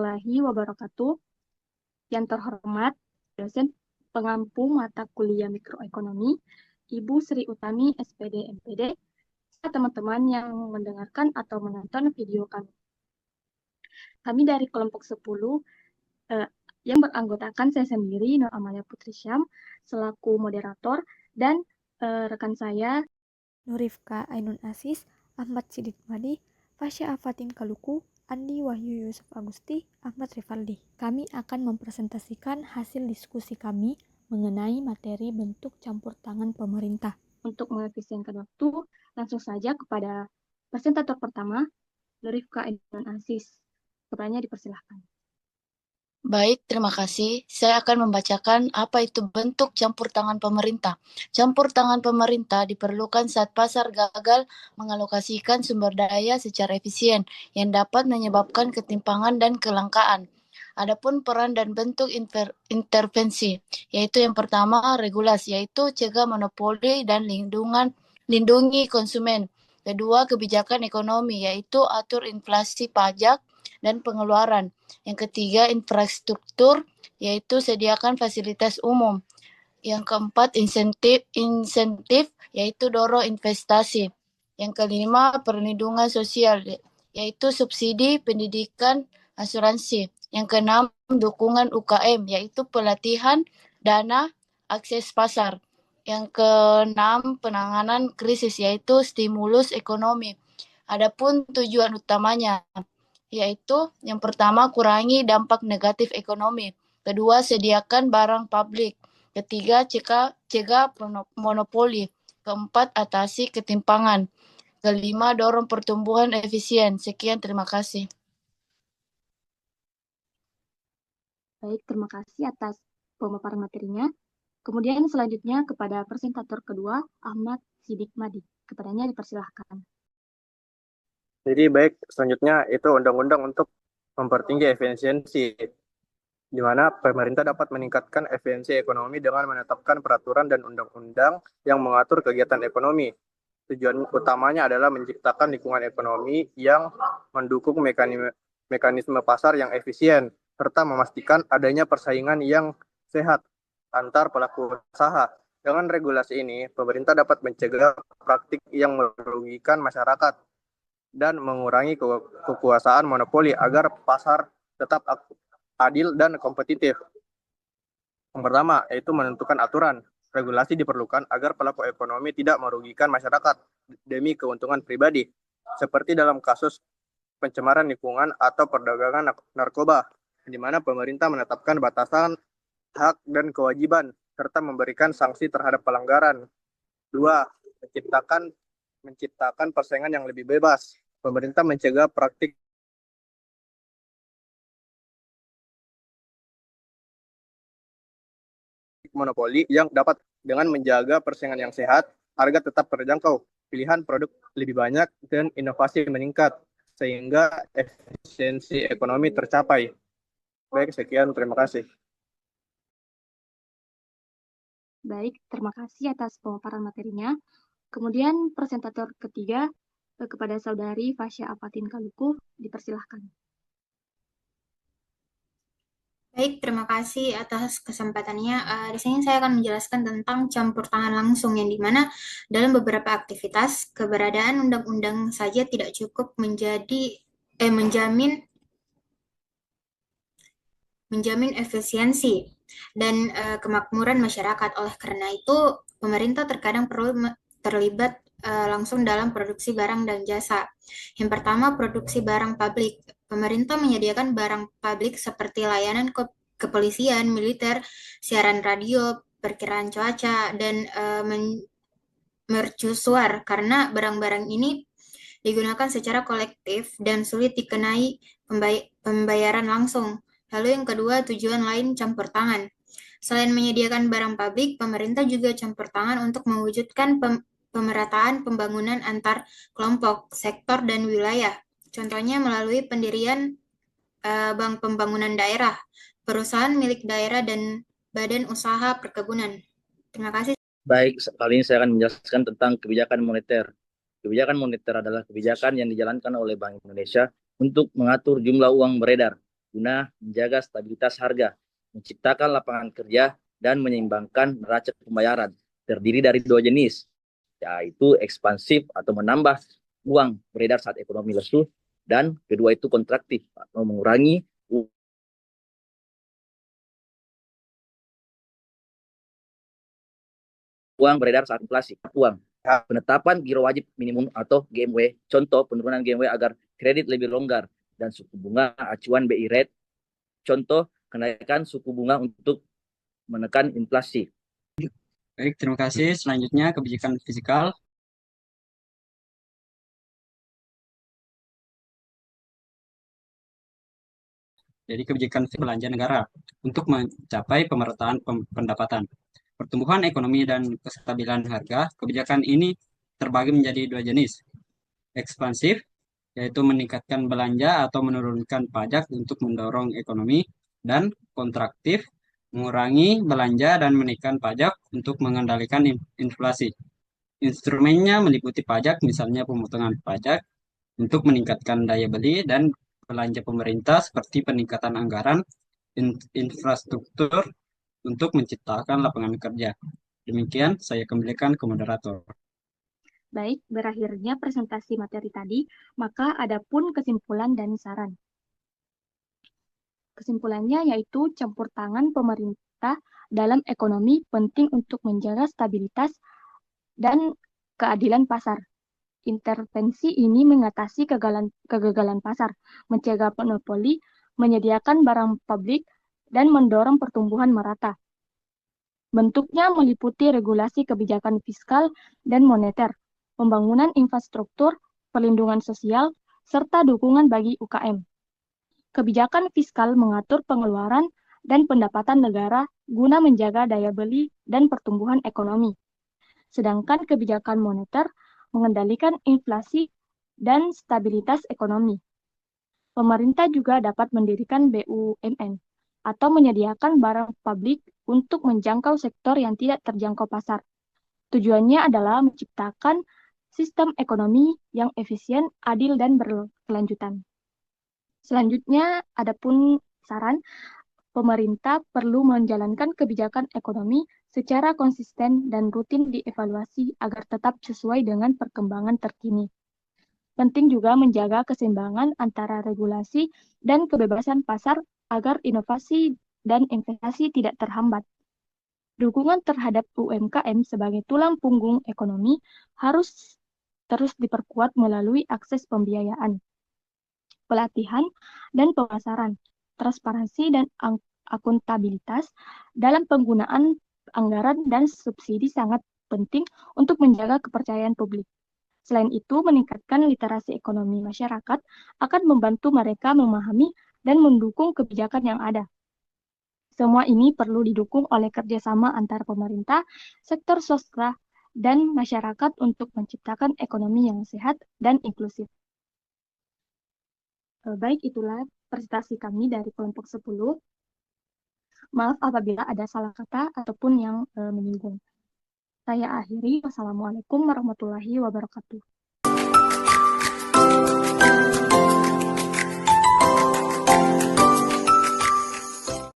warahmatullahi wabarakatuh. Yang terhormat dosen pengampu mata kuliah mikroekonomi, Ibu Sri Utami SPD MPD, serta teman-teman yang mendengarkan atau menonton video kami. Kami dari kelompok 10 yang beranggotakan saya sendiri, Nur Amalia Putri Syam, selaku moderator, dan rekan saya, Nurifka Ainun Asis, Ahmad Sidik Madi, Fasya Afatin Kaluku, Andi Wahyu Yusuf Agusti, Ahmad Rivaldi. Kami akan mempresentasikan hasil diskusi kami mengenai materi bentuk campur tangan pemerintah. Untuk mengefisienkan waktu, langsung saja kepada presentator pertama, Nurifka Ainun Asis. Kepadanya dipersilahkan. Baik, terima kasih. Saya akan membacakan apa itu bentuk campur tangan pemerintah. Campur tangan pemerintah diperlukan saat pasar gagal mengalokasikan sumber daya secara efisien yang dapat menyebabkan ketimpangan dan kelangkaan. Adapun peran dan bentuk intervensi, yaitu yang pertama regulasi, yaitu cegah monopoli dan lindungi konsumen. Kedua, kebijakan ekonomi, yaitu atur inflasi pajak dan pengeluaran. Yang ketiga, infrastruktur, yaitu sediakan fasilitas umum. Yang keempat, insentif, yaitu dorong investasi. Yang kelima, perlindungan sosial, yaitu subsidi pendidikan, asuransi. Yang keenam, dukungan UKM, yaitu pelatihan, dana, akses pasar. Yang keenam, penanganan krisis, yaitu stimulus ekonomi. Adapun tujuan utamanya, yaitu yang pertama kurangi dampak negatif ekonomi, kedua sediakan barang publik, ketiga cegah monopoli, keempat atasi ketimpangan, kelima dorong pertumbuhan efisien. Sekian, terima kasih. Baik, terima kasih atas pemaparan materinya. Kemudian selanjutnya kepada presentator kedua, Ahmad Sidik Madi. Kepadanya dipersilahkan. Jadi baik, selanjutnya itu undang-undang untuk mempertinggi efisiensi, di mana pemerintah dapat meningkatkan efisiensi ekonomi dengan menetapkan peraturan dan undang-undang yang mengatur kegiatan ekonomi. Tujuan utamanya adalah menciptakan lingkungan ekonomi yang mendukung mekanisme pasar yang efisien, serta memastikan adanya persaingan yang sehat antar pelaku usaha. Dengan regulasi ini, pemerintah dapat mencegah praktik yang merugikan masyarakat dan mengurangi kekuasaan monopoli agar pasar tetap adil dan kompetitif. Yang pertama, yaitu menentukan aturan. Regulasi diperlukan agar pelaku ekonomi tidak merugikan masyarakat demi keuntungan pribadi, seperti dalam kasus pencemaran lingkungan atau perdagangan narkoba, di mana pemerintah menetapkan batasan hak dan kewajiban, serta memberikan sanksi terhadap pelanggaran. Dua, menciptakan persaingan yang lebih bebas. Pemerintah mencegah praktik monopoli yang dapat dengan menjaga persaingan yang sehat, harga tetap terjangkau, pilihan produk lebih banyak, dan inovasi meningkat, sehingga efisiensi ekonomi tercapai. Baik, sekian. Terima kasih. Baik, terima kasih atas pemaparan materinya. Kemudian presentator ketiga kepada Saudari Fasya Afatin Kaluku, dipersilahkan. Baik, terima kasih atas kesempatannya. Di sini saya akan menjelaskan tentang campur tangan langsung, yang dimana dalam beberapa aktivitas keberadaan undang-undang saja tidak cukup menjamin efisiensi dan kemakmuran masyarakat. Oleh karena itu, pemerintah terkadang perlu terlibat langsung dalam produksi barang dan jasa. Yang pertama, produksi barang publik. Pemerintah menyediakan barang publik seperti layanan kepolisian, militer, siaran radio, perkiraan cuaca, dan mercusuar, karena barang-barang ini digunakan secara kolektif dan sulit dikenai pembayaran langsung. Lalu yang kedua, tujuan lain campur tangan. Selain menyediakan barang publik, pemerintah juga campur tangan untuk mewujudkan pemerataan pembangunan antar kelompok, sektor, dan wilayah. Contohnya melalui pendirian Bank Pembangunan Daerah, perusahaan milik daerah, dan badan usaha perkebunan. Terima kasih. Baik, kali ini saya akan menjelaskan tentang kebijakan moneter. Kebijakan moneter adalah kebijakan yang dijalankan oleh Bank Indonesia untuk mengatur jumlah uang beredar guna menjaga stabilitas harga, menciptakan lapangan kerja, dan menyeimbangkan neraca pembayaran. Terdiri dari dua jenis, yaitu ekspansif atau menambah uang beredar saat ekonomi lesu, dan kedua itu kontraktif atau mengurangi uang beredar saat inflasi. Penetapan giro wajib minimum atau GMW, contoh penurunan GMW agar kredit lebih longgar, dan suku bunga acuan BI rate, contoh kenaikan suku bunga untuk menekan inflasi. Baik, terima kasih. Selanjutnya kebijakan fiskal. Jadi kebijakan belanja negara untuk mencapai pemerataan pendapatan, pertumbuhan ekonomi dan kestabilan harga. Kebijakan ini terbagi menjadi dua jenis. Ekspansif, yaitu meningkatkan belanja atau menurunkan pajak untuk mendorong ekonomi, dan kontraktif, mengurangi belanja dan menaikkan pajak untuk mengendalikan inflasi. Instrumennya meliputi pajak, misalnya pemotongan pajak untuk meningkatkan daya beli, dan belanja pemerintah seperti peningkatan anggaran infrastruktur untuk menciptakan lapangan kerja. Demikian saya kembalikan ke moderator. Baik, berakhirnya presentasi materi tadi, maka adapun kesimpulan dan saran. Kesimpulannya yaitu campur tangan pemerintah dalam ekonomi penting untuk menjaga stabilitas dan keadilan pasar. Intervensi ini mengatasi kegagalan pasar, mencegah monopoli, menyediakan barang publik, dan mendorong pertumbuhan merata. Bentuknya meliputi regulasi kebijakan fiskal dan moneter, pembangunan infrastruktur, perlindungan sosial, serta dukungan bagi UKM. Kebijakan fiskal mengatur pengeluaran dan pendapatan negara guna menjaga daya beli dan pertumbuhan ekonomi. Sedangkan kebijakan moneter mengendalikan inflasi dan stabilitas ekonomi. Pemerintah juga dapat mendirikan BUMN atau menyediakan barang publik untuk menjangkau sektor yang tidak terjangkau pasar. Tujuannya adalah menciptakan sistem ekonomi yang efisien, adil, dan berkelanjutan. Selanjutnya, adapun saran, pemerintah perlu menjalankan kebijakan ekonomi secara konsisten dan rutin dievaluasi agar tetap sesuai dengan perkembangan terkini. Penting juga menjaga keseimbangan antara regulasi dan kebebasan pasar agar inovasi dan investasi tidak terhambat. Dukungan terhadap UMKM sebagai tulang punggung ekonomi harus terus diperkuat melalui akses pembiayaan, pelatihan, dan pemasaran, transparansi dan akuntabilitas dalam penggunaan anggaran dan subsidi sangat penting untuk menjaga kepercayaan publik. Selain itu, meningkatkan literasi ekonomi masyarakat akan membantu mereka memahami dan mendukung kebijakan yang ada. Semua ini perlu didukung oleh kerjasama antara pemerintah, sektor swasta, dan masyarakat untuk menciptakan ekonomi yang sehat dan inklusif. Baik, itulah presentasi kami dari kelompok 10. Maaf apabila ada salah kata ataupun yang menyinggung. Saya akhiri. Wassalamualaikum warahmatullahi wabarakatuh.